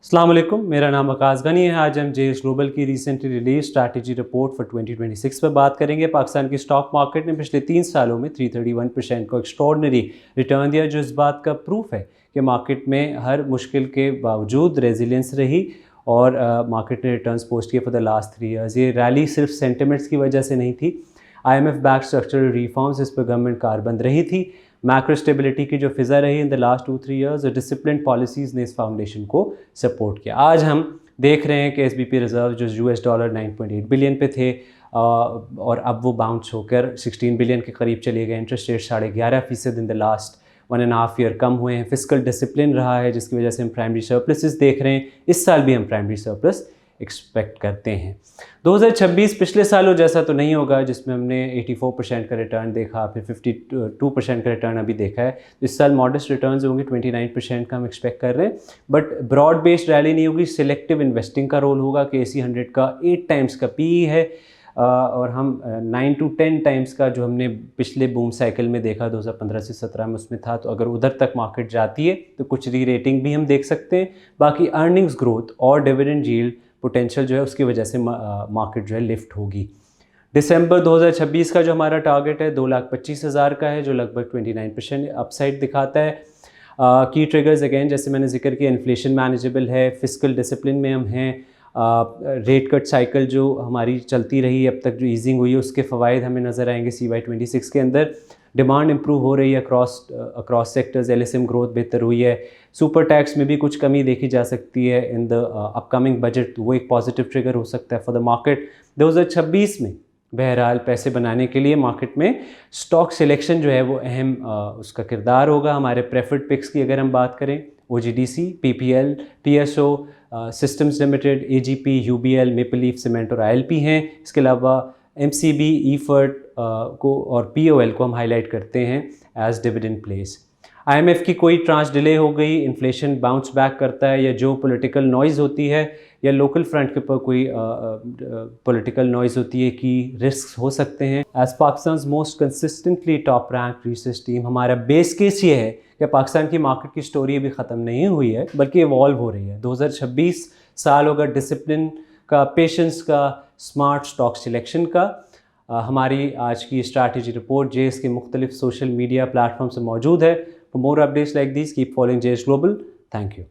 अस्सलाम वालेकुम, मेरा नाम आकाश गनी है। आज हम जेएस ग्लोबल की recently release strategy report for 2026 पर बात करेंगे। पाकिस्तान की स्टॉक मार्केट ने पिछले 3 सालों में 331% को एक्स्ट्रॉर्डनरी रिटर्न दिया, जो इस बात का प्रूफ है कि मार्केट में हर मुश्किल के बावजूद रेजिलियंस रही और मार्केट ने रिटर्न्स पोस्ट किए फॉर द लास्ट 3 ईयर्स। ये रैली सिर्फ सेंटिमेंट्स की वजह से नहीं थी। IMF बैक स्ट्रक्चरल रिफॉर्म्स, इस पर गवर्नमेंट कारबंद रही थी। मैक्रो स्टेबिलिटी की जो फिज़ा रही इन द लास्ट 2-3 ईयर्स और डिसिप्लिन पॉलिसीज़ ने इस फाउंडेशन को सपोर्ट किया। आज हम देख रहे हैं कि SBP रिजर्व जो $9.8 बिलियन पे थे और अब वो बाउंस होकर 16 बिलियन के करीब चले गए। Interest rate 11.5% in the last 1.5 year कम हुए हैं। फिस्कल डिसिप्लिन रहा है जिसकी वजह से हम प्राइमरी सरप्लसेस देख रहे हैं। इस साल भी हम प्राइमरी सरप्लस एक्सपेक्ट करते हैं। 2026 पिछले सालों जैसा तो नहीं होगा जिसमें हमने 84% का रिटर्न देखा, फिर 52% का रिटर्न अभी देखा है। इस साल मॉडेस्ट रिटर्न्स होंगे, 29% का हम एक्सपेक्ट कर रहे हैं। बट ब्रॉड बेस्ड रैली नहीं होगी, सिलेक्टिव इन्वेस्टिंग का रोल होगा कि AC 100 का 8 टाइम्स का PE है और हम 9 to 10 टाइम्स का जो हमने पिछले बूम साइकिल में देखा 2015 से 17 में उसमें था। तो अगर उधर तक मार्केट जाती है तो कुछ री रेटिंग भी हम देख सकते हैं। बाकी अर्निंग्स ग्रोथ और डिविडेंड यील्ड पोटेंशियल जो है उसकी वजह से मार्केट जो है लिफ्ट होगी। दिसंबर 2026 का जो हमारा टारगेट है 2,25,000 का है, जो लगभग 29% अपसाइड दिखाता है। की ट्रिगर्स अगेन जैसे मैंने जिक्र किया, इन्फ्लेशन मैनेजेबल है, फिस्कल डिसिप्लिन में हम हैं। रेट कट साइकिल जो हमारी चलती रही अब तक, जो ईजिंग हुई है उसके फ़वाइद हमें नज़र आएंगे CY 26 के अंदर। डिमांड इंप्रूव हो रही है अक्रॉस सेक्टर्स, LSM ग्रोथ बेहतर हुई है। सुपर टैक्स में भी कुछ कमी देखी जा सकती है इन द अपकमिंग बजट, वो एक पॉजिटिव ट्रिगर हो सकता है फॉर द मार्केट। 2026 में बहरहाल पैसे बनाने के लिए मार्केट में स्टॉक सिलेक्शन जो है वो अहम उसका किरदार होगा। हमारे प्रेफर्ड पिक्स की अगर हम बात करें, OGDC, PPL, PSO, systems limited, AGP, UBL, maple leaf cement और ILP हैं। इसके अलावा MCB, EFERT को और POL को हम हाईलाइट करते हैं एज डिविडेंड प्लेस। IMF की कोई ट्रांस डिले हो गई, इन्फ्लेशन बाउंस बैक करता है, या जो पॉलिटिकल नॉइज़ होती है या लोकल फ्रंट के ऊपर कोई पॉलिटिकल नॉइज़ होती है कि रिस्क हो सकते हैं। As Pakistan most consistently top rank research team, हमारा बेस केस ये है कि पाकिस्तान की मार्केट की स्टोरी अभी ख़त्म नहीं हुई है बल्कि इवॉल्व हो रही है। 2026 साल होगा डिसिप्लिन का, पेशेंस का, स्मार्ट स्टॉक सिलेक्शन का। हमारी आज की स्ट्रैटेजी रिपोर्ट जेएस के मुख्तलिफ सोशल मीडिया प्लेटफॉर्म से मौजूद है। For more updates like this keep following JS global. Thank you.